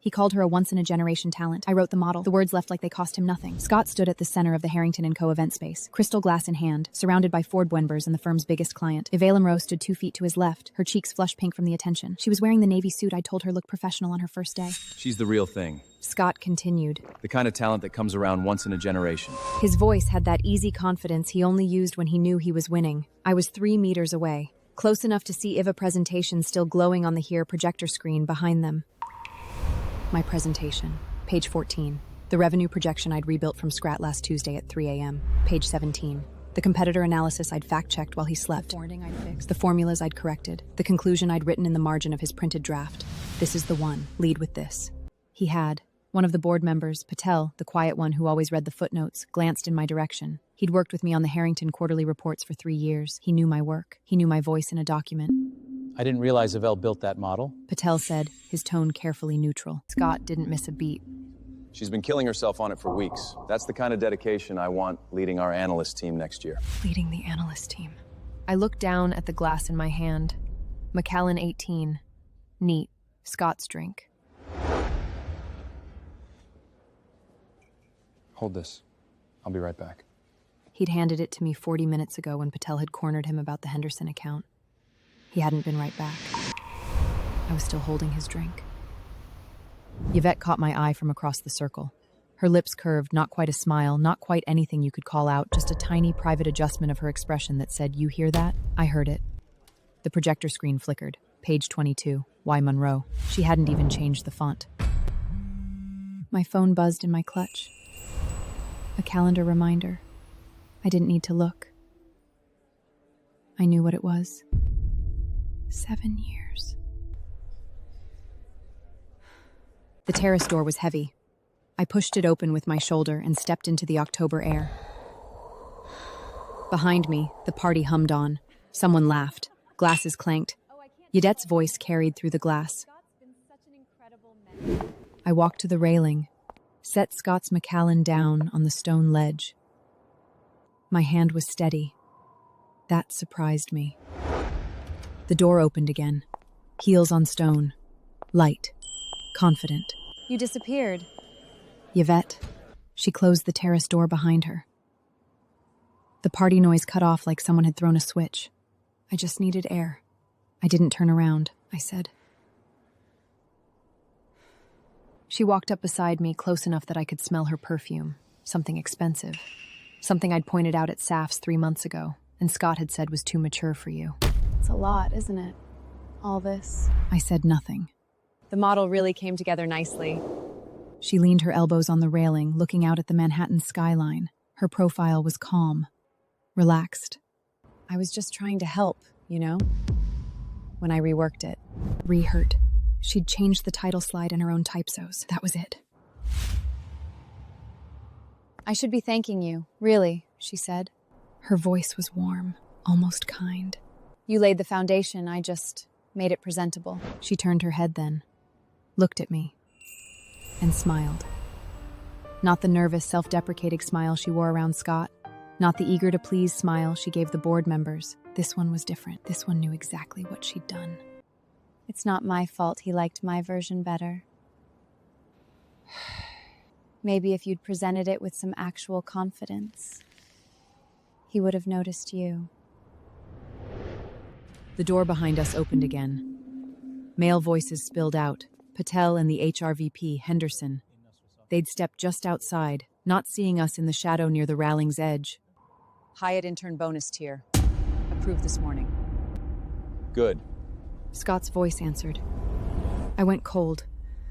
He called her a once-in-a-generation talent. I wrote the model. The words left like they cost him nothing. Scott stood at the center of the Harrington & Co. event space, crystal glass in hand, surrounded by Ford Wenbers and the firm's biggest client. Evelyn Rose stood 2 feet to his left, her cheeks flush pink from the attention. She was wearing the navy suit I told her looked professional on her first day. She's the real thing. Scott continued. The kind of talent that comes around once in a generation. His voice had that easy confidence he only used when he knew he was winning. I was 3 meters away, close enough to see Iva presentation still glowing on the Here projector screen behind them. My presentation. Page 14. The revenue projection I'd rebuilt from scratch last Tuesday at 3 a.m. Page 17. The competitor analysis I'd fact-checked while he slept. The forwarding I'd fixed. The formulas I'd corrected. The conclusion I'd written in the margin of his printed draft. This is the one. Lead with this. He had. One of the board members, Patel, the quiet one who always read the footnotes, glanced in my direction. He'd worked with me on the Harrington quarterly reports for 3 years. He knew my work. He knew my voice in a document. I didn't realize Yvel built that model. Patel said, his tone carefully neutral. Scott didn't miss a beat. She's been killing herself on it for weeks. That's the kind of dedication I want leading our analyst team next year. Leading the analyst team. I looked down at the glass in my hand. Macallan 18. Neat. Scott's drink. Hold this. I'll be right back. He'd handed it to me 40 minutes ago when Patel had cornered him about the Henderson account. He hadn't been right back. I was still holding his drink. Yvette caught my eye from across the circle. Her lips curved, not quite a smile, not quite anything you could call out, just a tiny private adjustment of her expression that said, "You hear that?" I heard it. The projector screen flickered. Page 22, Y. Monroe. She hadn't even changed the font. My phone buzzed in my clutch. A calendar reminder. I didn't need to look. I knew what it was. 7 years. The terrace door was heavy. I pushed it open with my shoulder and stepped into the October air. Behind me, the party hummed on. Someone laughed. Glasses clanked. Yadette's voice carried through the glass. I walked to the railing, set Scott's Macallan down on the stone ledge. My hand was steady. That surprised me. The door opened again. Heels on stone. Light. Confident. You disappeared. Yvette. She closed the terrace door behind her. The party noise cut off like someone had thrown a switch. I just needed air. I didn't turn around, I said. She walked up beside me, close enough that I could smell her perfume. Something expensive. Something I'd pointed out at SAF's 3 months ago, and Scott had said was too mature for you. It's a lot, isn't it? All this. I said nothing. The model really came together nicely. She leaned her elbows on the railing, looking out at the Manhattan skyline. Her profile was calm, relaxed. I was just trying to help, you know? When I reworked it. Rehurt. She'd changed the title slide in her own typos. That was it. I should be thanking you, really, she said. Her voice was warm, almost kind. You laid the foundation, I just made it presentable. She turned her head then, looked at me, and smiled. Not the nervous, self-deprecating smile she wore around Scott, not the eager-to-please smile she gave the board members. This one was different. This one knew exactly what she'd done. It's not my fault he liked my version better. Maybe if you'd presented it with some actual confidence, he would have noticed you. The door behind us opened again. Male voices spilled out. Patel and the HRVP, Henderson. They'd stepped just outside, not seeing us in the shadow near the railing's edge. Hyatt intern bonus tier. Approved this morning. Good. Scott's voice answered. I went cold.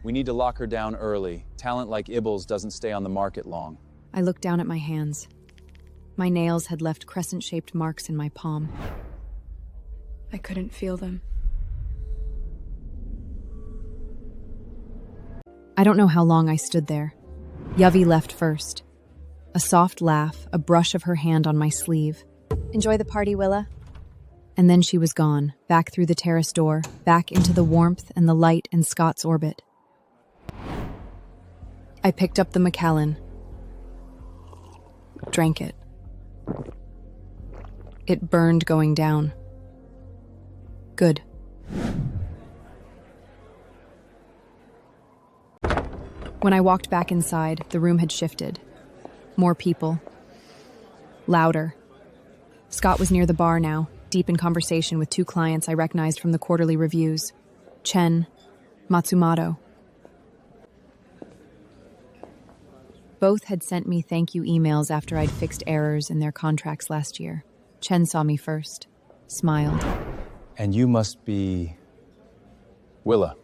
We need to lock her down early. Talent like Ibbles doesn't stay on the market long. I looked down at my hands. My nails had left crescent-shaped marks in my palm. I couldn't feel them. I don't know how long I stood there. Yavi left first. A soft laugh, a brush of her hand on my sleeve. Enjoy the party, Willa. And then she was gone, back through the terrace door, back into the warmth and the light in Scott's orbit. I picked up the Macallan. Drank it. It burned going down. Good. When I walked back inside, the room had shifted. More people. Louder. Scott was near the bar now, deep in conversation with two clients I recognized from the quarterly reviews. Chen, Matsumoto. Both had sent me thank you emails after I'd fixed errors in their contracts last year. Chen saw me first, smiled. And you must be... Willa.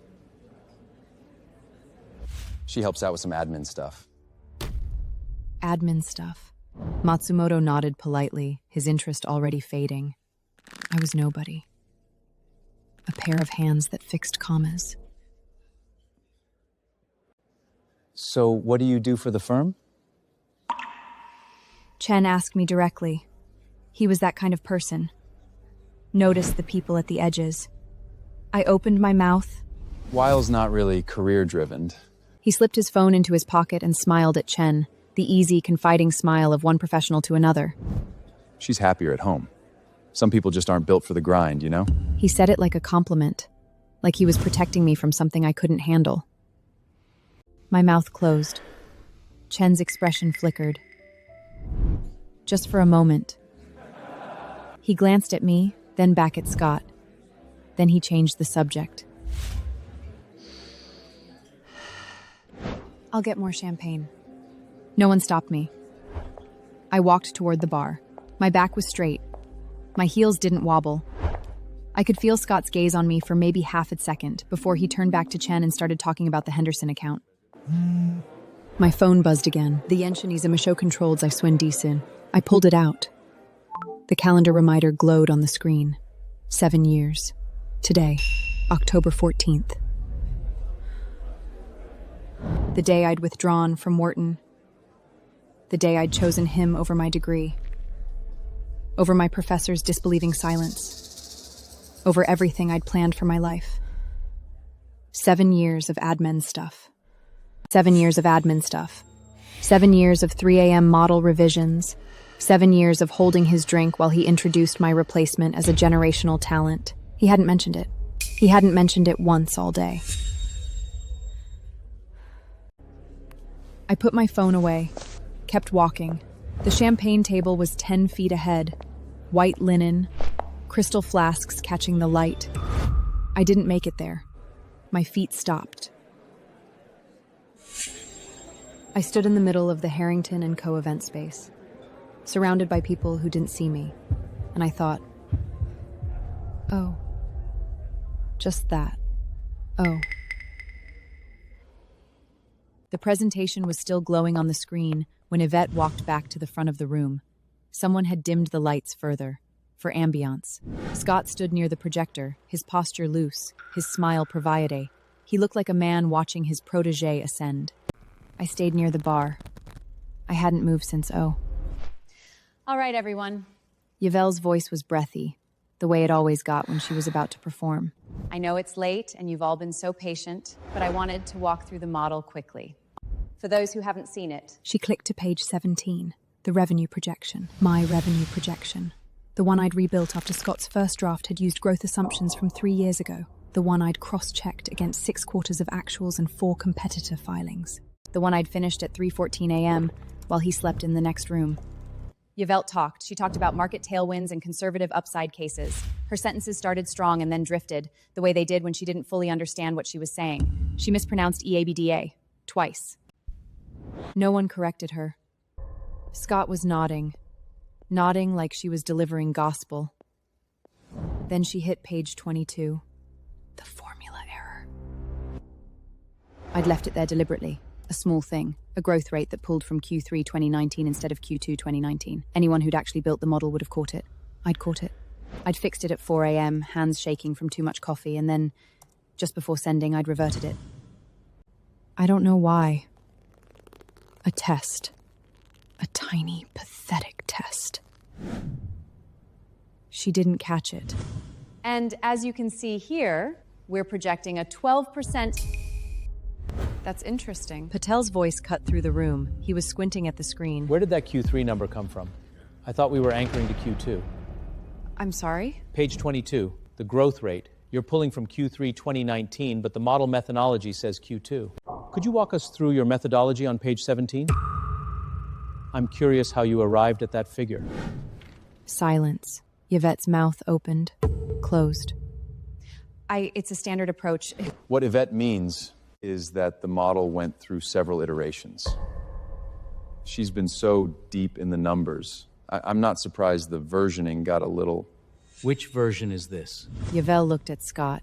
She helps out with some admin stuff. Admin stuff. Matsumoto nodded politely, his interest already fading. I was nobody. A pair of hands that fixed commas. So what do you do for the firm? Chen asked me directly. He was that kind of person. Noticed the people at the edges. I opened my mouth. Weil's not really career-driven. He slipped his phone into his pocket and smiled at Chen, the easy, confiding smile of one professional to another. She's happier at home. Some people just aren't built for the grind, you know? He said it like a compliment, like he was protecting me from something I couldn't handle. My mouth closed. Chen's expression flickered. Just for a moment. He glanced at me, then back at Scott. Then he changed the subject. I'll get more champagne. No one stopped me. I walked toward the bar. My back was straight. My heels didn't wobble. I could feel Scott's gaze on me for maybe half a second before he turned back to Chen and started talking about the Henderson account. My phone buzzed again. The Yenshini's Misho controlled I Swin Disin. I pulled it out. The calendar reminder glowed on the screen. 7 years. Today, October 14th. The day I'd withdrawn from Wharton. The day I'd chosen him over my degree. Over my professor's disbelieving silence. Over everything I'd planned for my life. 7 years of admin stuff. 7 years of admin stuff. 7 years of 3 a.m. model revisions. 7 years of holding his drink while he introduced my replacement as a generational talent. He hadn't mentioned it. He hadn't mentioned it once all day. I put my phone away, kept walking. The champagne table was 10 feet ahead. White linen, crystal flasks catching the light. I didn't make it there. My feet stopped. I stood in the middle of the Harrington and Co. event space, surrounded by people who didn't see me, and I thought, oh, just that. Oh. The presentation was still glowing on the screen when Yvette walked back to the front of the room. Someone had dimmed the lights further, for ambiance. Scott stood near the projector, his posture loose, his smile proviade. He looked like a man watching his protégé ascend. I stayed near the bar. I hadn't moved since All right, everyone. Yvelle's voice was breathy, the way it always got when she was about to perform. I know it's late and you've all been so patient, but I wanted to walk through the model quickly. For those who haven't seen it, She clicked to page 17, the revenue projection. My revenue projection. The one I'd rebuilt after Scott's first draft had used growth assumptions from 3 years ago. The one I'd cross-checked against 6 quarters of actuals and 4 competitor filings. The one I'd finished at 3:14 a.m. while he slept in the next room. Yvette talked. She talked about market tailwinds and conservative upside cases. Her sentences started strong and then drifted, the way they did when she didn't fully understand what she was saying. She mispronounced EABDA twice. No one corrected her. Scott was nodding like she was delivering gospel. Then she hit page 22. The formula error. I'd left it there deliberately. A small thing, a growth rate that pulled from Q3 2019 instead of Q2 2019. Anyone who'd actually built the model would have caught it. I'd caught it. I'd fixed it at 4 a.m., hands shaking from too much coffee, and then, just before sending, I'd reverted it. I don't know why. A test. A tiny, pathetic test. She didn't catch it. And as you can see here, we're projecting a 12%. That's interesting. Patel's voice cut through the room. He was squinting at the screen. Where did that Q3 number come from? I thought we were anchoring to Q2. I'm sorry? Page 22, the growth rate. You're pulling from Q3 2019, but the model methodology says Q2. Could you walk us through your methodology on page 17? I'm curious how you arrived at that figure. Silence. Yvette's mouth opened, closed. It's a standard approach. What Yvette means is that the model went through several iterations. She's been so deep in the numbers. I'm not surprised the versioning got a little... Which version is this? Yvette looked at Scott.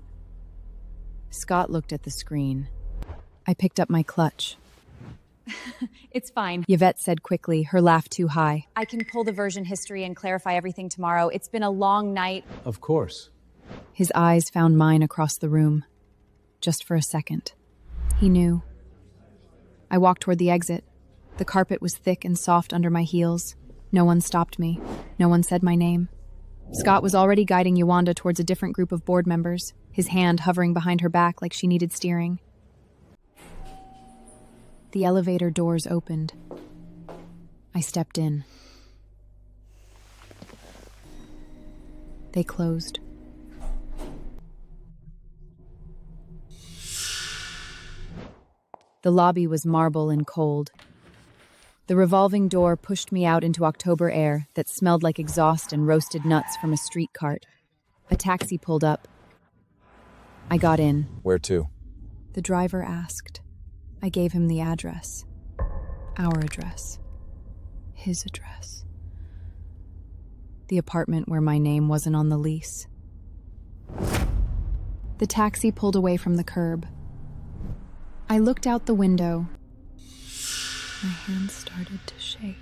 Scott looked at the screen. I picked up my clutch. It's fine. Yvette said quickly, her laugh too high. I can pull the version history and clarify everything tomorrow. It's been a long night. Of course. His eyes found mine across the room. Just for a second. He knew. I walked toward the exit. The carpet was thick and soft under my heels. No one stopped me. No one said my name. Scott was already guiding Yolanda towards a different group of board members, his hand hovering behind her back like she needed steering. The elevator doors opened. I stepped in. They closed. The lobby was marble and cold. The revolving door pushed me out into October air that smelled like exhaust and roasted nuts from a street cart. A taxi pulled up. I got in. Where to? The driver asked. I gave him the address. Our address. His address. The apartment where my name wasn't on the lease. The taxi pulled away from the curb. I looked out the window. My hands started to shake.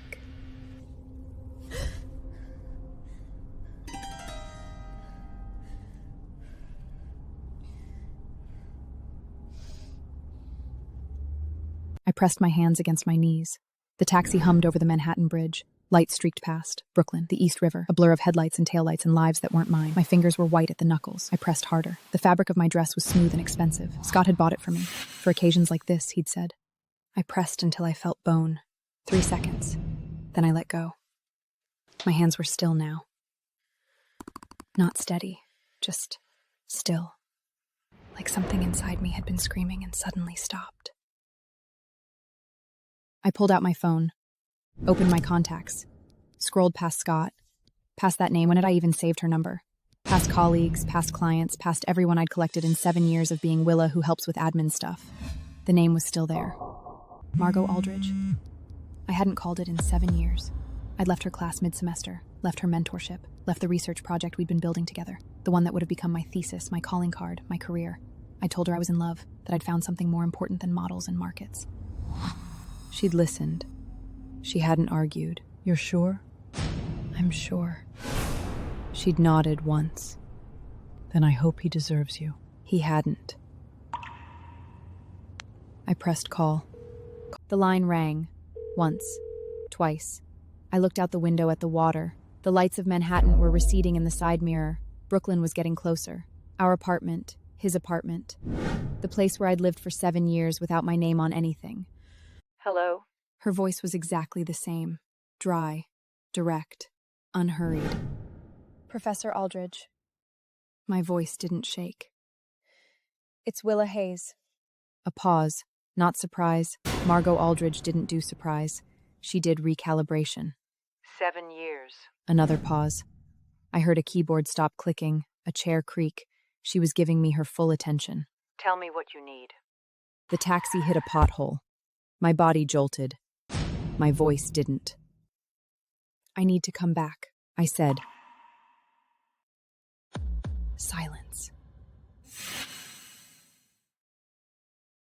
I pressed my hands against my knees. The taxi hummed over the Manhattan Bridge. Lights streaked past. Brooklyn, the East River, a blur of headlights and taillights and lives that weren't mine. My fingers were white at the knuckles. I pressed harder. The fabric of my dress was smooth and expensive. Scott had bought it for me. For occasions like this, he'd said. I pressed until I felt bone. 3 seconds. Then I let go. My hands were still now. Not steady, just still. Like something inside me had been screaming and suddenly stopped. I pulled out my phone, opened my contacts, scrolled past Scott, past that name. When had I even saved her number? Past colleagues, past clients, past everyone I'd collected in 7 years of being Willa who helps with admin stuff. The name was still there. Margot Aldridge. I hadn't called it in 7 years. I'd left her class mid-semester, left her mentorship, left the research project we'd been building together, the one that would have become my thesis, my calling card, my career. I told her I was in love, that I'd found something more important than models and markets. She'd listened. She hadn't argued. You're sure? I'm sure. She'd nodded once. Then I hope he deserves you. He hadn't. I pressed call. The line rang. Once. Twice. I looked out the window at the water. The lights of Manhattan were receding in the side mirror. Brooklyn was getting closer. Our apartment. His apartment. The place where I'd lived for 7 years without my name on anything. Hello? Her voice was exactly the same. Dry. Direct. Unhurried. Professor Aldridge. My voice didn't shake. It's Willa Hayes. A pause. Not surprise. Margot Aldridge didn't do surprise. She did recalibration. 7 years. Another pause. I heard a keyboard stop clicking, a chair creak. She was giving me her full attention. Tell me what you need. The taxi hit a pothole. My body jolted. My voice didn't. I need to come back, I said. Silence.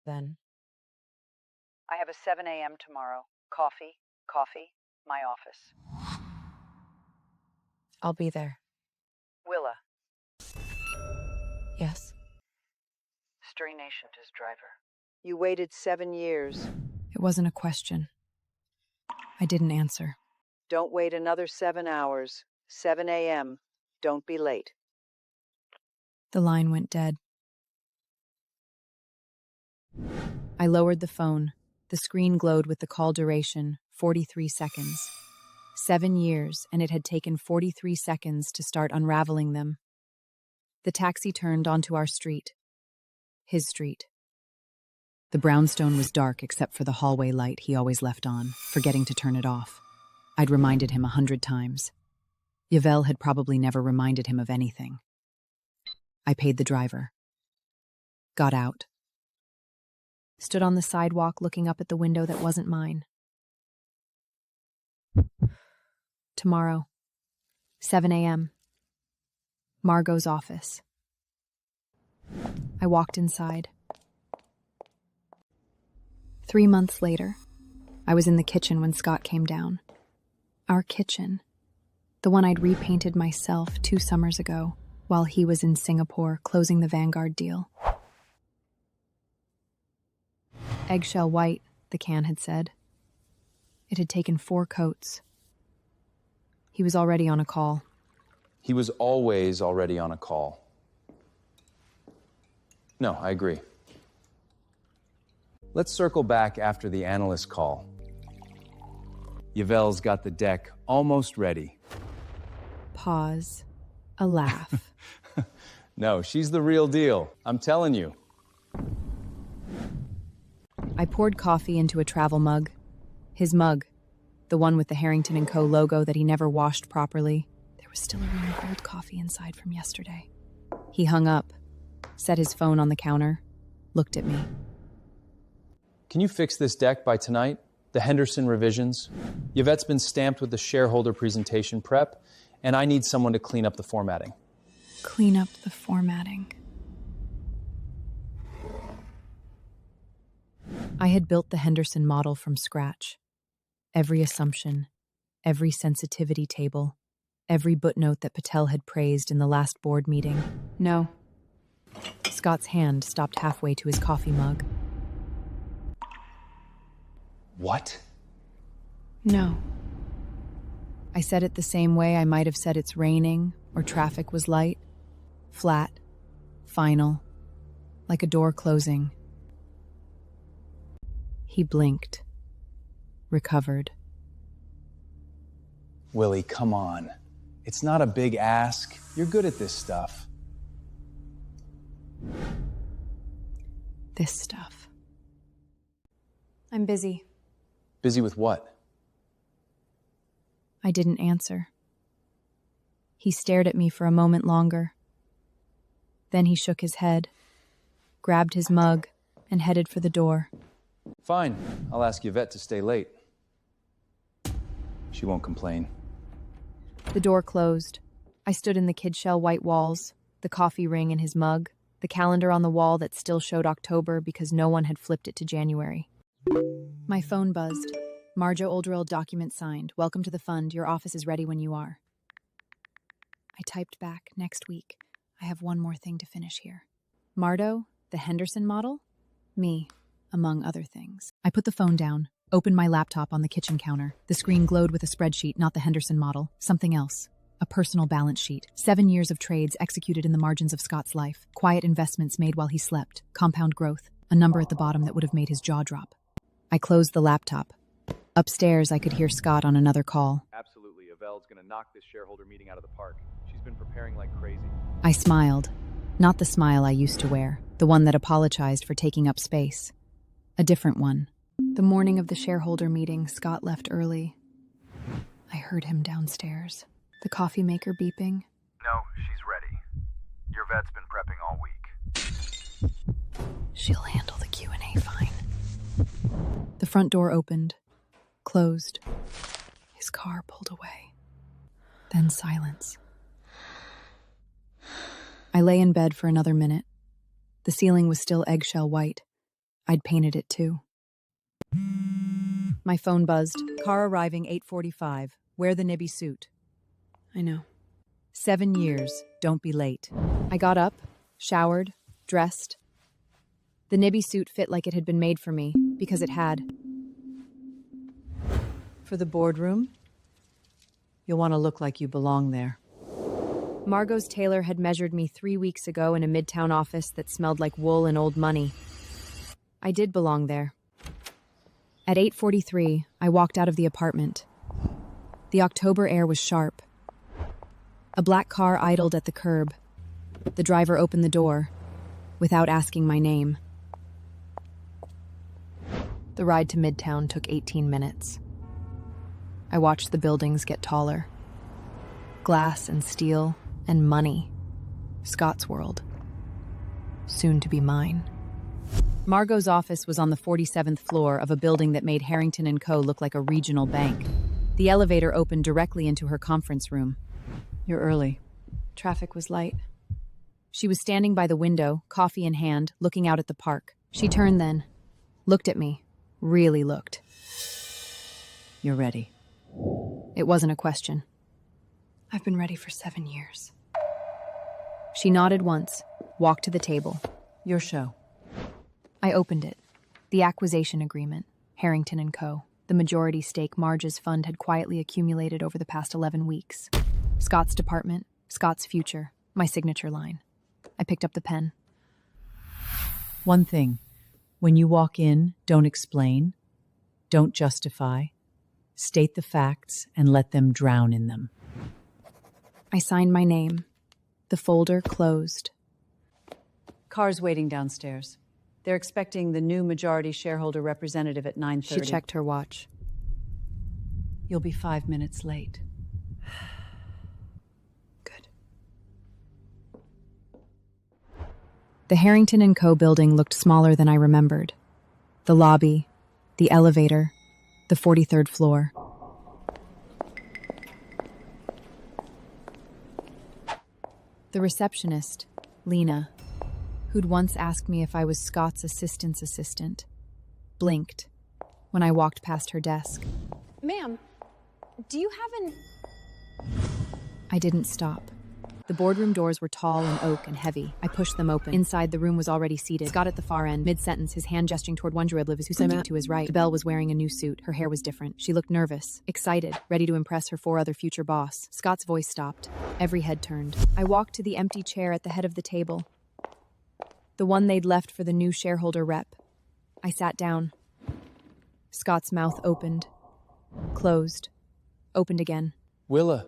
Then. I have a 7 a.m. tomorrow. Coffee, my office. I'll be there. Willa, Yes. Stray Nation is driver. You waited 7 years. It wasn't a question. I didn't answer. Don't wait another 7 hours. 7 a.m. Don't be late. The line went dead. I lowered the phone. The screen glowed with the call duration, 43 seconds. 7 years, and it had taken 43 seconds to start unraveling them. The taxi turned onto our street. His street. The brownstone was dark except for the hallway light he always left on, forgetting to turn it off. I'd reminded him 100 times. Yvel had probably never reminded him of anything. I paid the driver. Got out. Stood on the sidewalk looking up at the window that wasn't mine. Tomorrow, 7 a.m. Margot's office. I walked inside. 3 months later, I was in the kitchen when Scott came down. Our kitchen. The one I'd repainted myself 2 summers ago while he was in Singapore closing the Vanguard deal. Eggshell white, the can had said. It had taken 4 coats. He was already on a call. He was always already on a call. No, I agree. Let's circle back after the analyst call. Yvel's got the deck almost ready. Pause. A laugh. No, she's the real deal. I'm telling you. I poured coffee into a travel mug. His mug, the one with the Harrington & Co. logo that he never washed properly. There was still a ring of old coffee inside from yesterday. He hung up, set his phone on the counter, looked at me. Can you fix this deck by tonight? The Henderson revisions? Yvette's been stamped with the shareholder presentation prep, and I need someone to clean up the formatting. Clean up the formatting. I had built the Henderson model from scratch. Every assumption, every sensitivity table, every footnote that Patel had praised in the last board meeting. No. Scott's hand stopped halfway to his coffee mug. What? No. I said it the same way I might have said it's raining or traffic was light. Flat, final, like a door closing. He blinked, recovered. Willie, come on. It's not a big ask. You're good at this stuff. This stuff. I'm busy. Busy with what? I didn't answer. He stared at me for a moment longer. Then he shook his head, grabbed his mug, and headed for the door. Fine. I'll ask Yvette to stay late. She won't complain. The door closed. I stood in the kid-shell white walls, the coffee ring in his mug, the calendar on the wall that still showed October because no one had flipped it to January. My phone buzzed. Margot Oldrell document signed. Welcome to the fund. Your office is ready when you are. I typed back, next week. I have one more thing to finish here. Mardo, the Henderson model? Me, among other things. I put the phone down, opened my laptop on the kitchen counter. The screen glowed with a spreadsheet, not the Henderson model, something else. A personal balance sheet. 7 years of trades executed in the margins of Scott's life. Quiet investments made while he slept. Compound growth. A number at the bottom that would have made his jaw drop. I closed the laptop. Upstairs, I could hear Scott on another call. Absolutely. Yvel's gonna knock this shareholder meeting out of the park. She's been preparing like crazy. I smiled. Not the smile I used to wear. The one that apologized for taking up space. A different one. The morning of the shareholder meeting, Scott left early. I heard him downstairs. The coffee maker beeping. No, she's ready. Your vet's been prepping all week. She'll handle the Q&A fine. The front door opened, closed. His car pulled away. Then silence. I lay in bed for another minute. The ceiling was still eggshell white. I'd painted it too. My phone buzzed. Car arriving 8:45. Wear the Nibby suit. I know. 7 years. Don't be late. I got up, showered, dressed. The Nibby suit fit like it had been made for me, because it had. For the boardroom, you'll want to look like you belong there. Margot's tailor had measured me 3 weeks ago in a midtown office that smelled like wool and old money. I did belong there. At 8:43, I walked out of the apartment. The October air was sharp. A black car idled at the curb. The driver opened the door, without asking my name. The ride to Midtown took 18 minutes. I watched the buildings get taller. Glass and steel and money. Scott's world. Soon to be mine. Margot's office was on the 47th floor of a building that made Harrington & Co. look like a regional bank. The elevator opened directly into her conference room. You're early. Traffic was light. She was standing by the window, coffee in hand, looking out at the park. She turned then, looked at me, really looked. You're ready. It wasn't a question. I've been ready for 7 years. She nodded once, walked to the table. Your show. I opened it. The acquisition agreement, Harrington & Co. The majority stake Marge's fund had quietly accumulated over the past 11 weeks. Scott's department, Scott's future, my signature line. I picked up the pen. One thing, when you walk in, don't explain, don't justify, state the facts and let them drown in them. I signed my name. The folder closed. Car's waiting downstairs. They're expecting the new majority shareholder representative at 9:30. She checked her watch. You'll be 5 minutes late. Good. The Harrington & Co. building looked smaller than I remembered. The lobby, the elevator, the 43rd floor. The receptionist, Lena, who'd once asked me if I was Scott's assistant's assistant, blinked when I walked past her desk. Ma'am, do you have an... I didn't stop. The boardroom doors were tall and oak and heavy. I pushed them open. Inside, the room was already seated. Scott at the far end, mid-sentence, his hand gesturing toward one Druidliv who stood to his right. The belle was wearing a new suit. Her hair was different. She looked nervous, excited, ready to impress her 4 other future boss. Scott's voice stopped. Every head turned. I walked to the empty chair at the head of the table. The one they'd left for the new shareholder rep. I sat down. Scott's mouth opened, closed, opened again. Willa.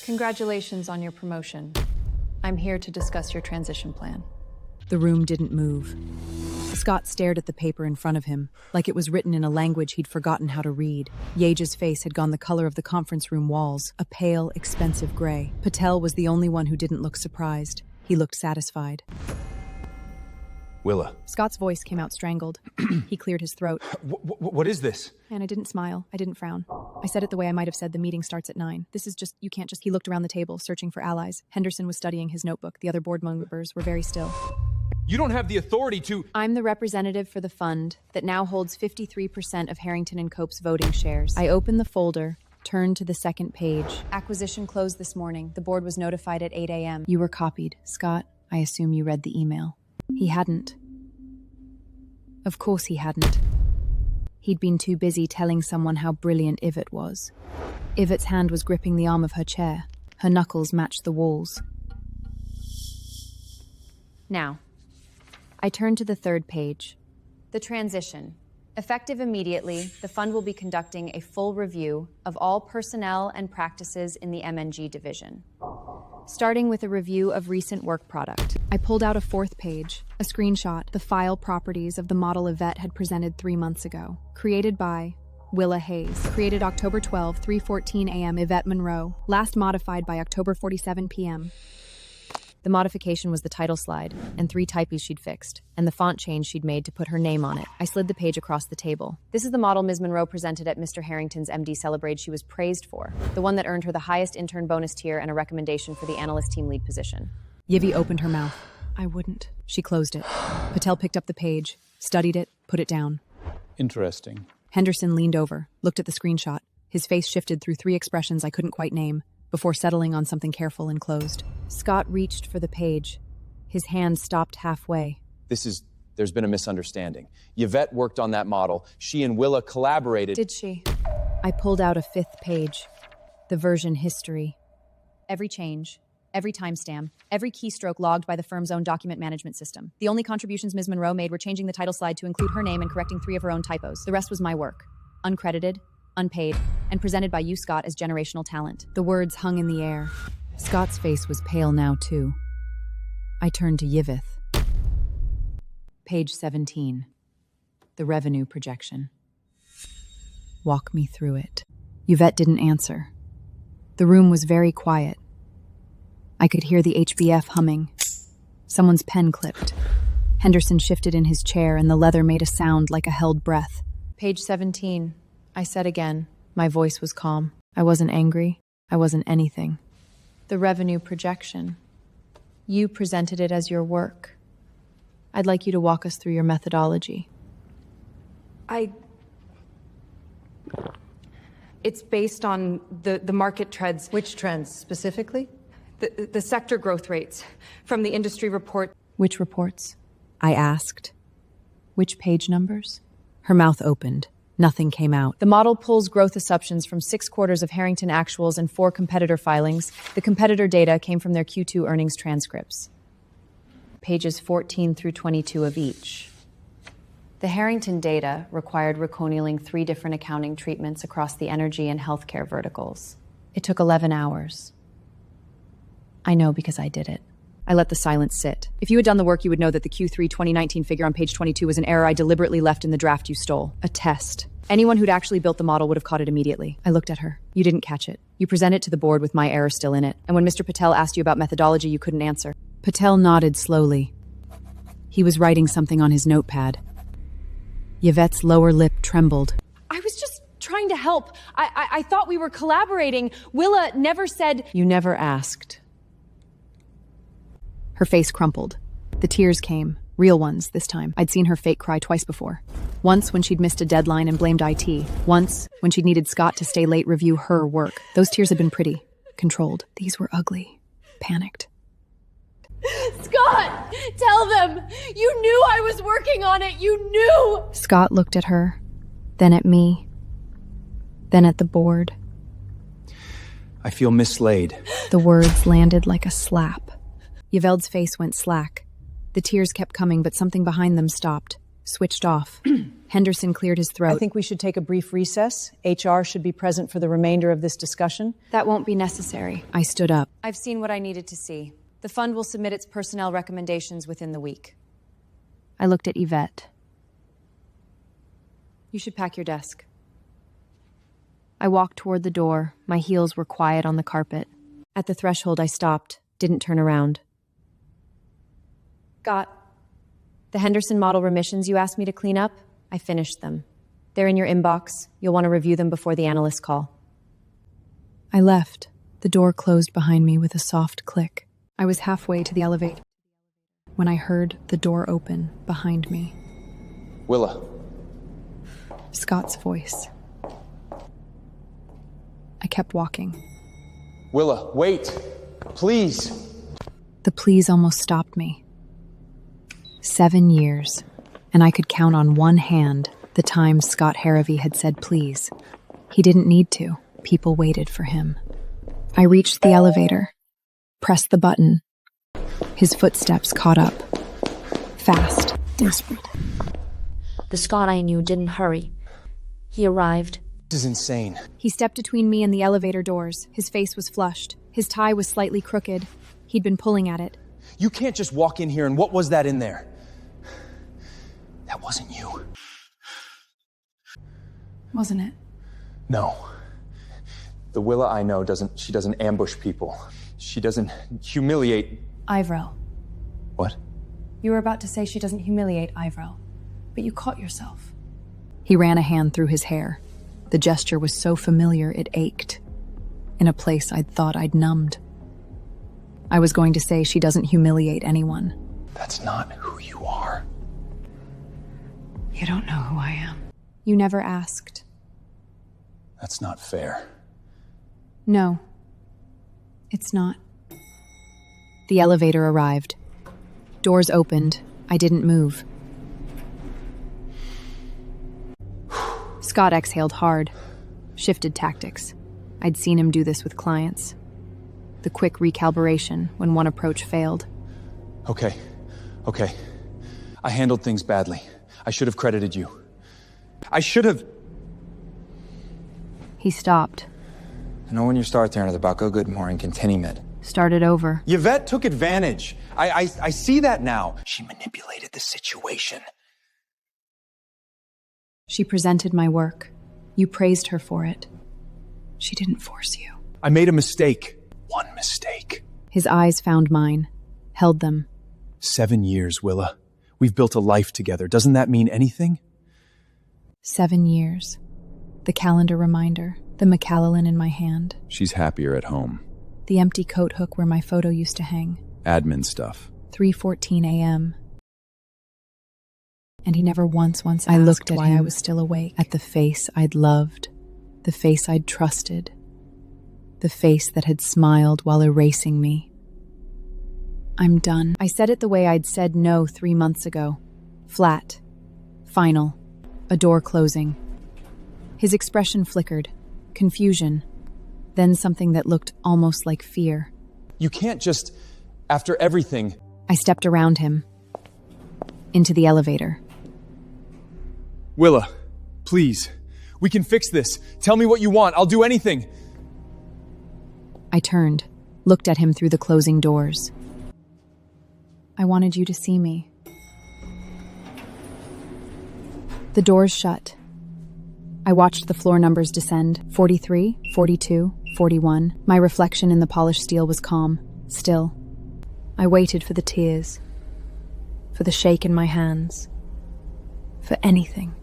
Congratulations on your promotion. I'm here to discuss your transition plan. The room didn't move. Scott stared at the paper in front of him, like it was written in a language he'd forgotten how to read. Yage's face had gone the color of the conference room walls, a pale, expensive gray. Patel was the only one who didn't look surprised. He looked satisfied. Willa. Scott's voice came out strangled. He cleared his throat. What is this? And I didn't smile. I didn't frown. I said it the way I might have said the meeting starts at 9. This is just, you can't just... He looked around the table, searching for allies. Henderson was studying his notebook. The other board members were very still. You don't have the authority to... I'm the representative for the fund that now holds 53% of Harrington & Cope's voting shares. I opened the folder, turned to the second page. Acquisition closed this morning. The board was notified at 8 a.m. You were copied, Scott. I assume you read the email. He hadn't. Of course he hadn't. He'd been too busy telling someone how brilliant Yvette was. Yvette's hand was gripping the arm of her chair. Her knuckles matched the walls. Now, I turned to the third page. The transition. Effective immediately, the fund will be conducting a full review of all personnel and practices in the MNG division, starting with a review of recent work product. I pulled out a 4th page, a screenshot, the file properties of the model Yvette had presented 3 months ago. Created by Willa Hayes. Created October 12, 3:14 a.m. Yvette Monroe. Last modified by October 47 p.m. The modification was the title slide, and 3 typos she'd fixed, and the font change she'd made to put her name on it. I slid the page across the table. This is the model Ms. Monroe presented at Mr. Harrington's MD Celebrate she was praised for, the one that earned her the highest intern bonus tier and a recommendation for the analyst team lead position. Yivi opened her mouth. I wouldn't. She closed it. Patel picked up the page, studied it, put it down. Interesting. Henderson leaned over, looked at the screenshot. His face shifted through 3 expressions I couldn't quite name, before settling on something careful and closed. Scott reached for the page. His hand stopped halfway. There's been a misunderstanding. Yvette worked on that model. She and Willa collaborated. Did she? I pulled out a 5th page. The version history. Every change, every timestamp, every keystroke logged by the firm's own document management system. The only contributions Ms. Monroe made were changing the title slide to include her name and correcting 3 of her own typos. The rest was my work. Uncredited, unpaid, and presented by you, Scott, as generational talent. The words hung in the air. Scott's face was pale now, too. I turned to Yvette. Page 17. The revenue projection. Walk me through it. Yvette didn't answer. The room was very quiet. I could hear the HBF humming. Someone's pen clipped. Henderson shifted in his chair, and the leather made a sound like a held breath. Page 17. I said again. My voice was calm. I wasn't angry. I wasn't anything. The revenue projection. You presented it as your work. I'd like you to walk us through your methodology. It's based on the market trends. Which trends specifically? The sector growth rates from the industry report. Which reports? I asked. Which page numbers? Her mouth opened. Nothing came out. The model pulls growth assumptions from 6 quarters of Harrington actuals and 4 competitor filings. The competitor data came from their Q2 earnings transcripts. Pages 14 through 22 of each. The Harrington data required reconciling 3 different accounting treatments across the energy and healthcare verticals. It took 11 hours. I know because I did it. I let the silence sit. If you had done the work, you would know that the Q3 2019 figure on page 22 was an error I deliberately left in the draft you stole. A test. Anyone who'd actually built the model would have caught it immediately. I looked at her. You didn't catch it. You presented it to the board with my error still in it. And when Mr. Patel asked you about methodology, you couldn't answer. Patel nodded slowly. He was writing something on his notepad. Yvette's lower lip trembled. I was just trying to help. I thought we were collaborating. Willa never said... You never asked. Her face crumpled. The tears came. Real ones, this time. I'd seen her fake cry twice before. Once when she'd missed a deadline and blamed IT. Once when she'd needed Scott to stay late review her work. Those tears had been pretty. Controlled. These were ugly. Panicked. Scott! Tell them! You knew I was working on it! You knew! Scott looked at her, then at me, then at the board. I feel mislaid. The words landed like a slap. Yvelle's face went slack. The tears kept coming, but something behind them stopped, switched off. Henderson cleared his throat. I think we should take a brief recess. HR should be present for the remainder of this discussion. That won't be necessary. I stood up. I've seen what I needed to see. The fund will submit its personnel recommendations within the week. I looked at Yvette. You should pack your desk. I walked toward the door. My heels were quiet on the carpet. At the threshold, I stopped, didn't turn around. Scott, the Henderson model remissions you asked me to clean up, I finished them. They're in your inbox. You'll want to review them before the analyst call. I left. The door closed behind me with a soft click. I was halfway to the elevator when I heard the door open behind me. Willa. Scott's voice. I kept walking. Willa, wait. Please. The please almost stopped me. 7 years, and I could count on one hand the times Scott Harvey had said please. He didn't need to. People waited for him. I reached the elevator, pressed the button. His footsteps caught up. Fast. Desperate. The Scott I knew didn't hurry. He arrived. This is insane. He stepped between me and the elevator doors. His face was flushed. His tie was slightly crooked. He'd been pulling at it. You can't just walk in here and what was that in there? That wasn't you. Wasn't it? No. The Willa I know she doesn't ambush people. She doesn't humiliate. Ivro. What? You were about to say she doesn't humiliate Ivro, but you caught yourself. He ran a hand through his hair. The gesture was so familiar it ached. In a place I'd thought I'd numbed. I was going to say she doesn't humiliate anyone. That's not who you are. You don't know who I am. You never asked. That's not fair. No. It's not. The elevator arrived. Doors opened. I didn't move. Scott exhaled hard, shifted tactics. I'd seen him do this with clients. The quick recalibration when one approach failed. Okay. I handled things badly. I should have credited you. I should have... He stopped. I know when you start there, it's about go good more and continue it. Started over. Yvette took advantage. I see that now. She manipulated the situation. She presented my work. You praised her for it. She didn't force you. I made a mistake. One mistake. His eyes found mine, held them. 7 years, Willa. We've built a life together. Doesn't that mean anything? 7 years. The calendar reminder, the McCallalin in my hand. She's happier at home. The empty coat hook where my photo used to hang. Admin stuff. 3:14 a.m. And he never once I looked at why him, I was still awake. At the face I'd loved, the face I'd trusted, the face that had smiled while erasing me. I'm done. I said it the way I'd said no 3 months ago. Flat. Final. A door closing. His expression flickered. Confusion. Then something that looked almost like fear. You can't just, after everything... I stepped around him. Into the elevator. Willa, please. We can fix this. Tell me what you want. I'll do anything. I turned, looked at him through the closing doors. I wanted you to see me. The doors shut. I watched the floor numbers descend. 43, 42, 41. My reflection in the polished steel was calm, still. I waited for the tears, for the shake in my hands, for anything.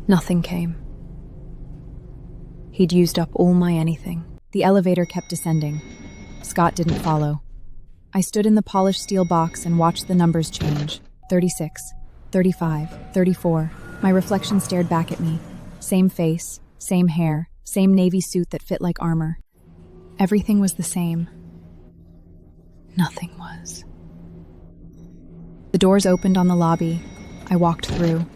Nothing came. He'd used up all my anything. The elevator kept descending. Scott didn't follow. I stood in the polished steel box and watched the numbers change. 36, 35, 34. My reflection stared back at me. Same face, same hair, same navy suit that fit like armor. Everything was the same. Nothing was. The doors opened on the lobby. I walked through.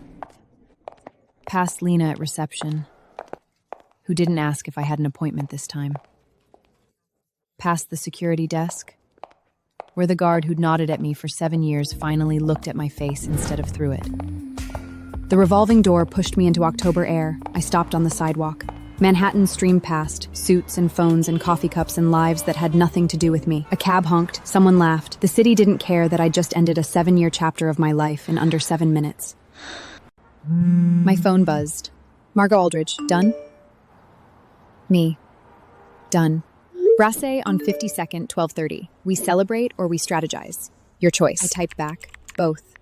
Past Lena at reception, who didn't ask if I had an appointment this time. Past the security desk, where the guard who'd nodded at me for 7 years finally looked at my face instead of through it. The revolving door pushed me into October air. I stopped on the sidewalk. Manhattan streamed past, suits and phones and coffee cups and lives that had nothing to do with me. A cab honked, someone laughed. The city didn't care that I'd just ended a 7-year chapter of my life in under 7 minutes. My phone buzzed. Margot Aldridge, done? Me. Done. Brasse on 52nd, 12:30. We celebrate or we strategize. Your choice. I typed back. Both.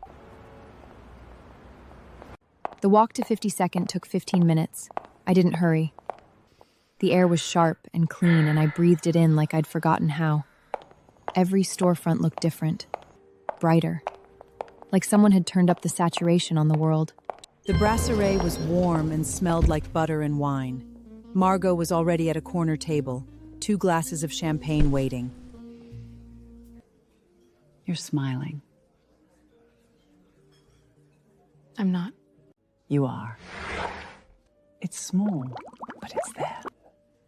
The walk to 52nd took 15 minutes. I didn't hurry. The air was sharp and clean, and I breathed it in like I'd forgotten how. Every storefront looked different. Brighter. Like someone had turned up the saturation on the world. The brasserie was warm and smelled like butter and wine. Margot was already at a corner table, 2 glasses of champagne waiting. You're smiling. I'm not. You are. It's small, but it's there.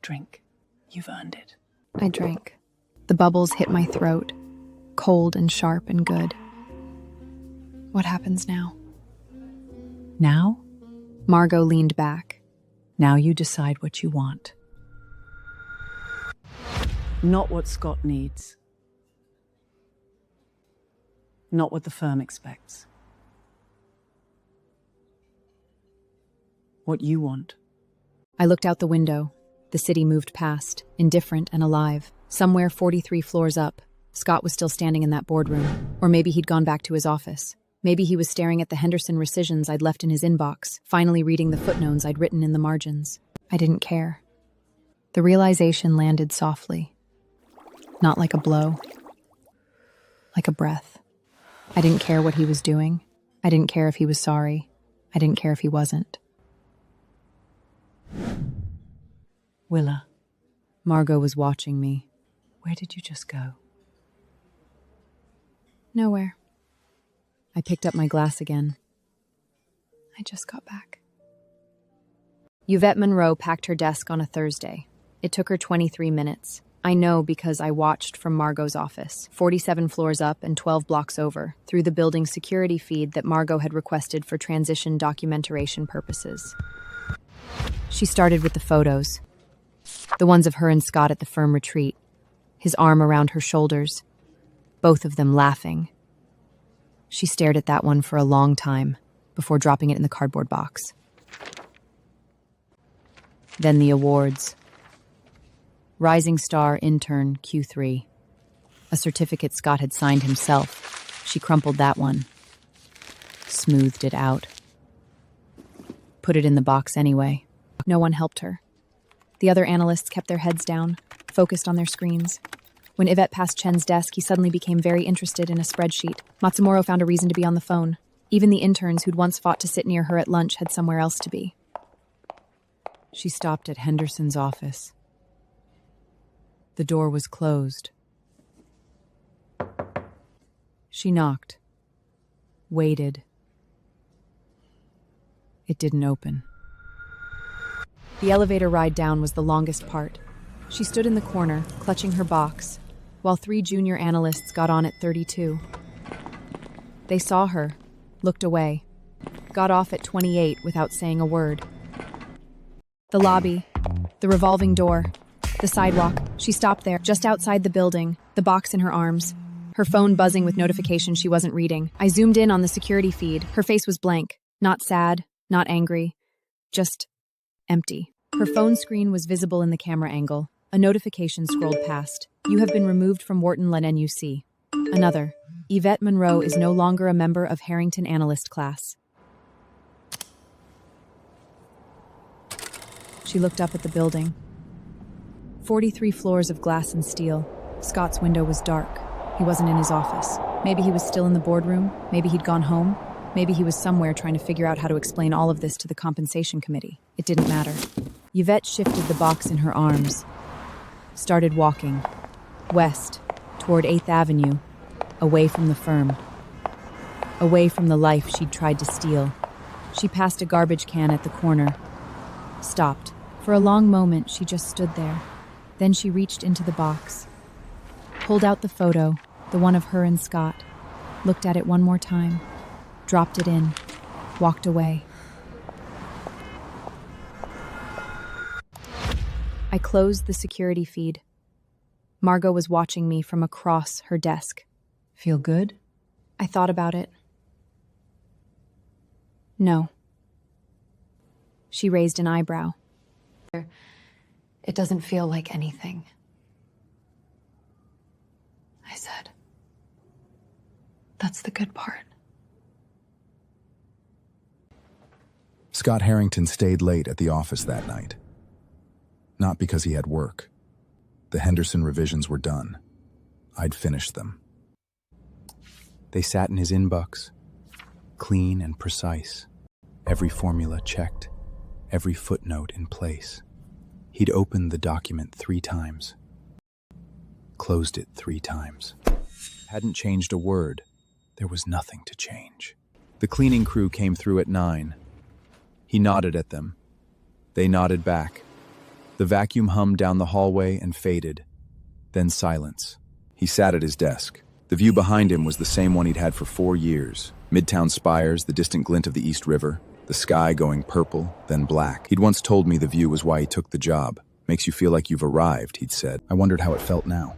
Drink. You've earned it. I drank. The bubbles hit my throat, cold and sharp and good. What happens now? Now? Margot leaned back. Now you decide what you want. Not what Scott needs. Not what the firm expects. What you want. I looked out the window. The city moved past, indifferent and alive. Somewhere 43 floors up, Scott was still standing in that boardroom. Or maybe he'd gone back to his office. Maybe he was staring at the Henderson rescissions I'd left in his inbox, finally reading the footnotes I'd written in the margins. I didn't care. The realization landed softly. Not like a blow. Like a breath. I didn't care what he was doing. I didn't care if he was sorry. I didn't care if he wasn't. Willa. Margot was watching me. Where did you just go? Nowhere. I picked up my glass again. I just got back. Yvette Monroe packed her desk on a Thursday. It took her 23 minutes. I know because I watched from Margot's office, 47 floors up and 12 blocks over, through the building's security feed that Margot had requested for transition documentation purposes. She started with the photos, the ones of her and Scott at the firm retreat, his arm around her shoulders, both of them laughing. She stared at that one for a long time before dropping it in the cardboard box. Then the awards. Rising Star Intern Q3. A certificate Scott had signed himself. She crumpled that one, smoothed it out, put it in the box anyway. No one helped her. The other analysts kept their heads down, focused on their screens. When Yvette passed Chen's desk, he suddenly became very interested in a spreadsheet. Matsumoro found a reason to be on the phone. Even the interns who'd once fought to sit near her at lunch had somewhere else to be. She stopped at Henderson's office. The door was closed. She knocked, waited. It didn't open. The elevator ride down was the longest part. She stood in the corner, clutching her box, while 3 junior analysts got on at 32. They saw her, looked away, got off at 28 without saying a word. The lobby, the revolving door, the sidewalk. She stopped there, just outside the building, the box in her arms, her phone buzzing with notifications she wasn't reading. I zoomed in on the security feed. Her face was blank, not sad, not angry, just empty. Her phone screen was visible in the camera angle. A notification scrolled past. You have been removed from Wharton LNUC. Another. Yvette Monroe is no longer a member of Harrington Analyst class. She looked up at the building. 43 floors of glass and steel. Scott's window was dark. He wasn't in his office. Maybe he was still in the boardroom. Maybe he'd gone home. Maybe he was somewhere trying to figure out how to explain all of this to the compensation committee. It didn't matter. Yvette shifted the box in her arms, started walking, west, toward 8th Avenue, away from the firm, away from the life she'd tried to steal. She passed a garbage can at the corner, stopped. For a long moment, she just stood there. Then she reached into the box, pulled out the photo, the one of her and Scott, looked at it one more time, dropped it in, walked away. I closed the security feed. Margot was watching me from across her desk. Feel good? I thought about it. No. She raised an eyebrow. It doesn't feel like anything. I said. That's the good part. Scott Harrington stayed late at the office that night. Not because he had work. The Henderson revisions were done. I'd finished them. They sat in his inbox, clean and precise, every formula checked, every footnote in place. He'd opened the document 3 times, closed it 3 times. Hadn't changed a word. There was nothing to change. The cleaning crew came through at 9. He nodded at them. They nodded back. The vacuum hummed down the hallway and faded. Then silence. He sat at his desk. The view behind him was the same one he'd had for 4 years. Midtown spires, the distant glint of the East River, the sky going purple, then black. He'd once told me the view was why he took the job. Makes you feel like you've arrived, he'd said. I wondered how it felt now.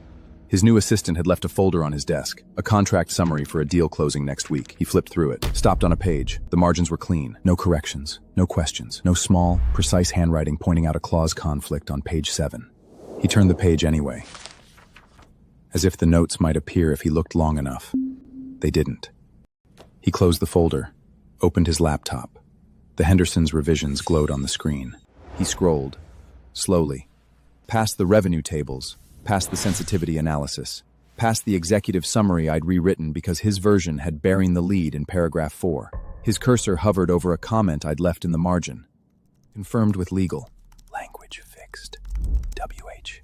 His new assistant had left a folder on his desk, a contract summary for a deal closing next week. He flipped through it, stopped on a page. The margins were clean. No corrections, no questions, no small, precise handwriting pointing out a clause conflict on page 7. He turned the page anyway, as if the notes might appear if he looked long enough. They didn't. He closed the folder, opened his laptop. The Henderson's revisions glowed on the screen. He scrolled, slowly, past the revenue tables, past the sensitivity analysis, past the executive summary I'd rewritten because his version had burying the lead in paragraph 4. His cursor hovered over a comment I'd left in the margin. Confirmed with legal. Language fixed. WH.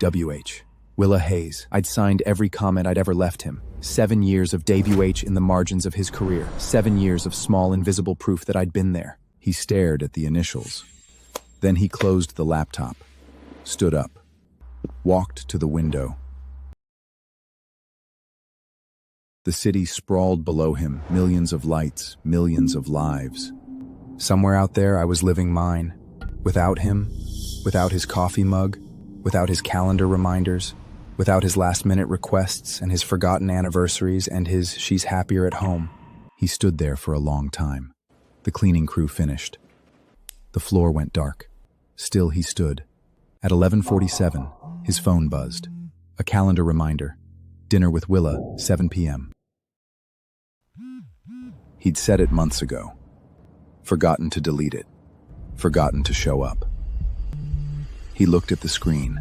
WH. Willa Hayes. I'd signed every comment I'd ever left him. 7 years of WH in the margins of his career. 7 years of small invisible proof that I'd been there. He stared at the initials. Then he closed the laptop, stood up, walked to the window. The city sprawled below him, millions of lights, millions of lives. Somewhere out there, I was living mine. Without him, without his coffee mug, without his calendar reminders, without his last-minute requests and his forgotten anniversaries and his "she's happier at home." He stood there for a long time. The cleaning crew finished. The floor went dark. Still he stood. At 11:47, his phone buzzed. A calendar reminder. Dinner with Willa, 7 p.m. He'd set it months ago. Forgotten to delete it. Forgotten to show up. He looked at the screen.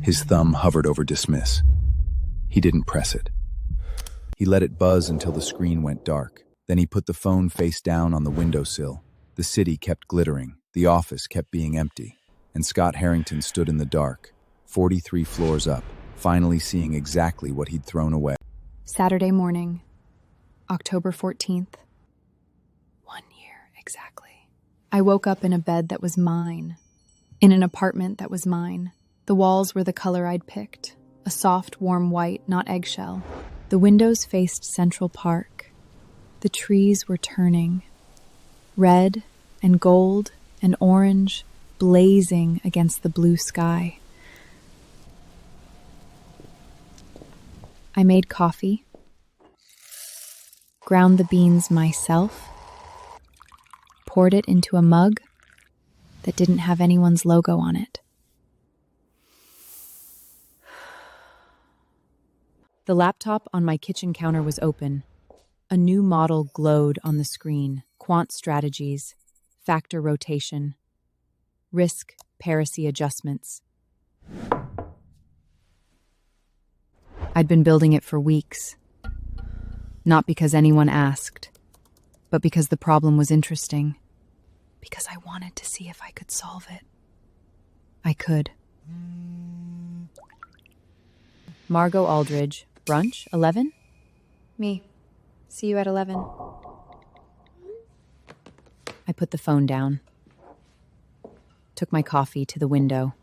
His thumb hovered over dismiss. He didn't press it. He let it buzz until the screen went dark. Then he put the phone face down on the windowsill. The city kept glittering. The office kept being empty. And Scott Harrington stood in the dark, 43 floors up, finally seeing exactly what he'd thrown away. Saturday morning, October 14th. 1 year exactly. I woke up in a bed that was mine. In an apartment that was mine. The walls were the color I'd picked. A soft, warm white, not eggshell. The windows faced Central Park. The trees were turning. Red and gold and orange, blazing against the blue sky. I made coffee. Ground the beans myself. Poured it into a mug that didn't have anyone's logo on it. The laptop on my kitchen counter was open. A new model glowed on the screen. Quant strategies, factor rotation, risk parity adjustments. I'd been building it for weeks. Not because anyone asked, but because the problem was interesting. Because I wanted to see if I could solve it. I could. Margot Aldridge, brunch, 11? Me. See you at 11. I put the phone down. Took my coffee to the window.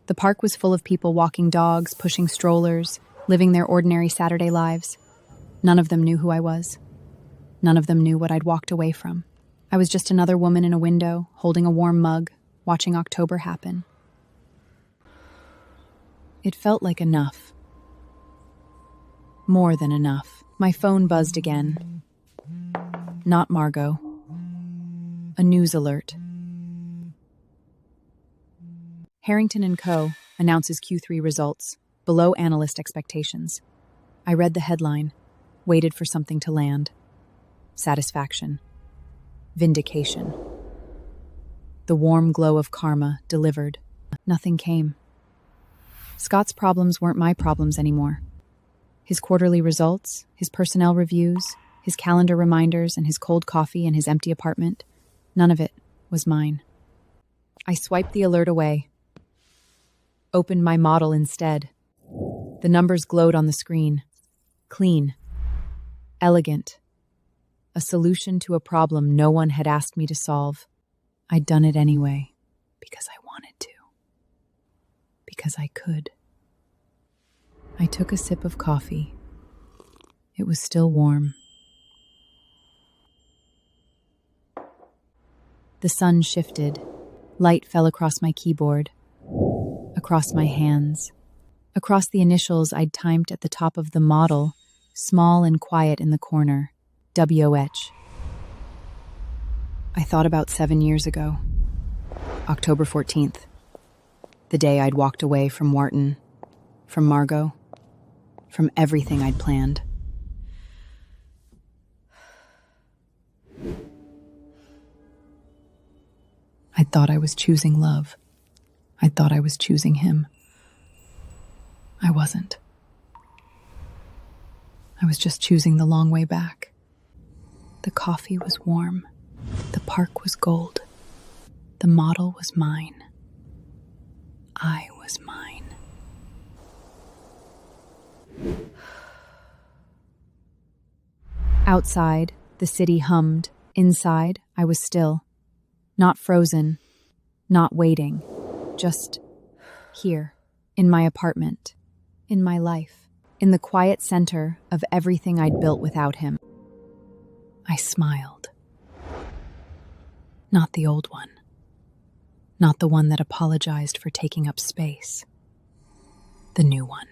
The park was full of people walking dogs, pushing strollers, living their ordinary Saturday lives. None of them knew who I was. None of them knew what I'd walked away from. I was just another woman in a window, holding a warm mug, watching October happen. It felt like enough. More than enough. My phone buzzed again. Not Margot. A news alert. Harrington & Co. announces Q3 results, below analyst expectations. I read the headline, waited for something to land. Satisfaction. Vindication. The warm glow of karma delivered. Nothing came. Scott's problems weren't my problems anymore. His quarterly results, his personnel reviews, his calendar reminders, and his cold coffee in his empty apartment, none of it was mine. I swiped the alert away. Opened my model instead. The numbers glowed on the screen. Clean. Elegant. A solution to a problem no one had asked me to solve. I'd done it anyway, because I wanted to. Because I could. I took a sip of coffee. It was still warm. The sun shifted. Light fell across my keyboard, across my hands, across the initials I'd typed at the top of the model, small and quiet in the corner, WH. I thought about 7 years ago, October 14th, the day I'd walked away from Wharton, from Margot, from everything I'd planned. I thought I was choosing love. I thought I was choosing him. I wasn't. I was just choosing the long way back. The coffee was warm. The park was gold. The model was mine. I was mine. Outside, the city hummed. Inside, I was still. Not frozen, not waiting, just here, in my apartment, in my life, in the quiet center of everything I'd built without him. I smiled. Not the old one. Not the one that apologized for taking up space. The new one.